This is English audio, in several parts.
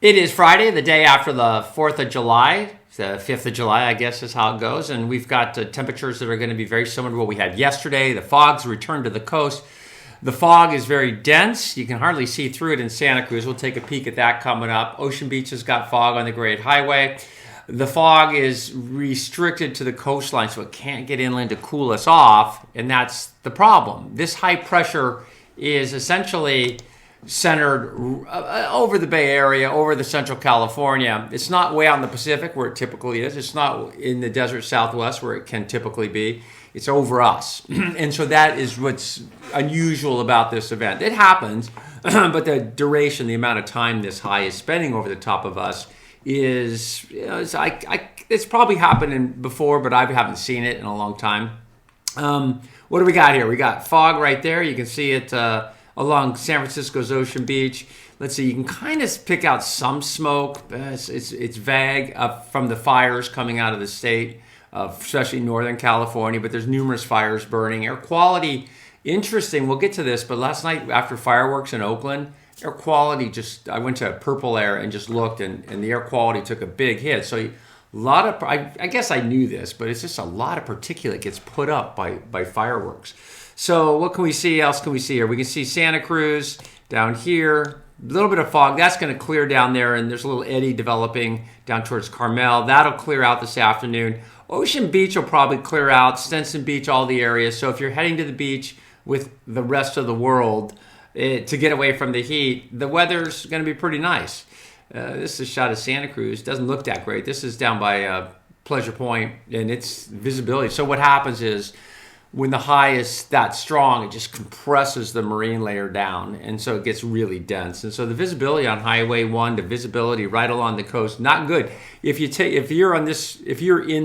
It is Friday, the day after the 4th of July. The 5th of July, I guess, is how it goes. And we've got temperatures that are going to be very similar to what we had yesterday. The fog's returned to the coast. The fog is very dense. You can hardly see through it in Santa Cruz. We'll take a peek at that coming up. Ocean Beach has got fog on the Great Highway. The fog is restricted to the coastline, so it can't get inland to cool us off. And that's the problem. This high pressure is essentially centered over the Bay Area, over the Central California. It's not way out in the Pacific where it typically is. It's not in the desert Southwest where it can typically be. It's over us. And so that is what's unusual about this event. It happens, but the duration, the amount of time this high is spending over the top of us is, it's probably happened before, but I haven't seen it in a long time. What do we got here? We got fog right there. You can see it along San Francisco's Ocean Beach. Let's see, you can kind of pick out some smoke. It's vague from the fires coming out of the state, especially Northern California, but there's numerous fires burning. Air quality, interesting, we'll get to this, but last night after fireworks in Oakland, air quality I went to Purple Air and just looked, and the air quality took a big hit. So a lot of, I guess I knew this, but it's just a lot of particulate gets put up by fireworks. So what can we see? Else can we see here? We can see Santa Cruz down here. A little bit of fog. That's going to clear down there, and there's a little eddy developing down towards Carmel. That'll clear out this afternoon. Ocean Beach will probably clear out. Stinson Beach, all the areas. So if you're heading to the beach with the rest of the world to get away from the heat, the weather's going to be pretty nice. This is a shot of Santa Cruz. Doesn't look that great. This is down by Pleasure Point, and it's visibility. So what happens is, when the high is that strong, it just compresses the marine layer down, and so it gets really dense. And so the visibility on Highway 1, the visibility right along the coast, not good. If you're in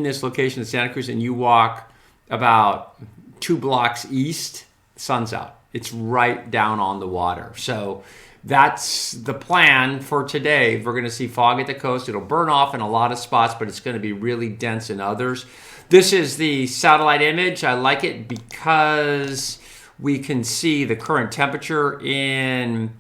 this location in Santa Cruz and you walk about 2 blocks east, the sun's out. It's right down on the water. So that's the plan for today. We're going to see fog at the coast. It'll burn off in a lot of spots, but it's going to be really dense in others. This is the satellite image. I like it because we can see the current temperature in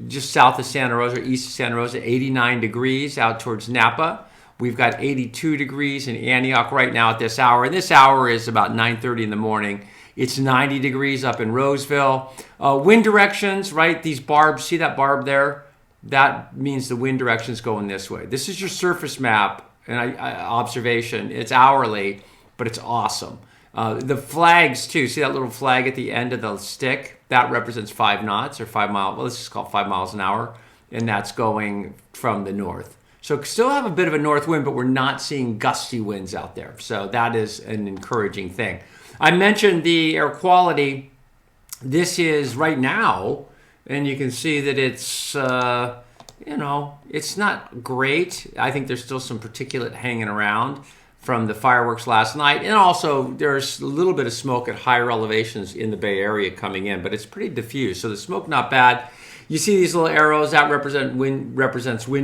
just south of Santa Rosa, east of Santa Rosa, 89 degrees out towards Napa. We've got 82 degrees in Antioch right now at this hour. And this hour is about 9:30 in the morning. It's 90 degrees up in Roseville. Wind directions, right? These barbs, see that barb there? That means the wind direction's going this way. This is your surface map. And observation, it's hourly, but it's awesome. The flags too, see that little flag at the end of the stick? That represents 5 knots or 5 miles, well, let's just call it 5 miles an hour. And that's going from the north. So still have a bit of a north wind, but we're not seeing gusty winds out there. So that is an encouraging thing. I mentioned the air quality. This is right now, and you can see that it's, it's not great. I think there's still some particulate hanging around from the fireworks last night. And also, there's a little bit of smoke at higher elevations in the Bay Area coming in, but it's pretty diffuse. So the smoke, not bad. You see these little arrows that represents wind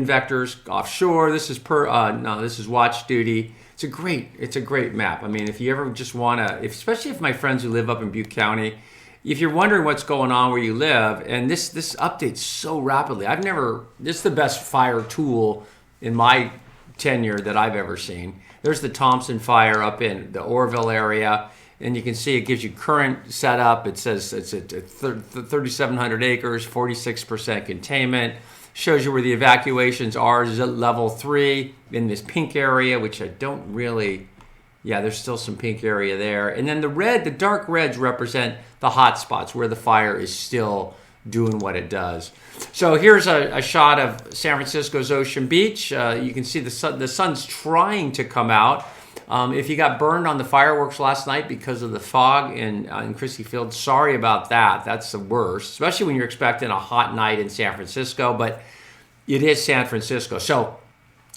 vectors offshore. This is watch duty. It's a great map. I mean, if you ever just want to, especially if my friends who live up in Butte County, if you're wondering what's going on where you live, and this updates so rapidly, this is the best fire tool in my tenure that I've ever seen. There's the Thompson fire up in the Orville area, and you can see it gives you current setup. It says it's at 3,700 acres, 46% containment. Shows you where the evacuations are. Is at level 3 in this pink area, which I don't really... Yeah, there's still some pink area there. And then the dark reds represent the hot spots where the fire is still doing what it does. So here's a shot of San Francisco's Ocean Beach. You can see the sun's trying to come out. If you got burned on the fireworks last night because of the fog in Christie Field, sorry about that. That's the worst, especially when you're expecting a hot night in San Francisco. But it is San Francisco. So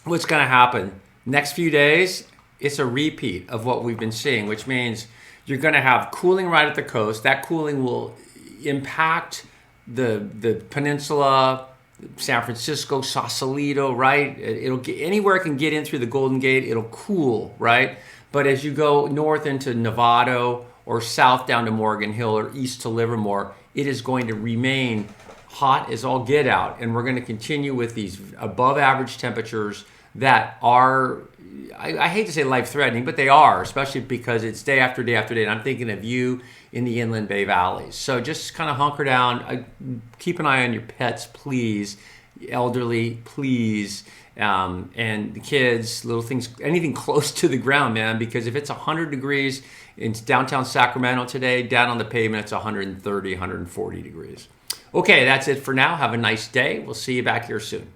what's going to happen? Next few days, it's a repeat of what we've been seeing, which means you're going to have cooling right at the coast. That cooling will impact the peninsula, San Francisco, Sausalito, right? It'll get anywhere it can get in through the Golden Gate, it'll cool, right? But as you go north into Novato or south down to Morgan Hill or east to Livermore, it is going to remain hot as all get out, and we're going to continue with these above average temperatures that are, I hate to say life-threatening, but they are, especially because it's day after day after day, and I'm thinking of you in the Inland Bay valleys. So just kind of hunker down, keep an eye on your pets, please, elderly, please, and the kids, little things, anything close to the ground, man, because if it's 100 degrees in downtown Sacramento today, down on the pavement, it's 130, 140 degrees. Okay, that's it for now. Have a nice day. We'll see you back here soon.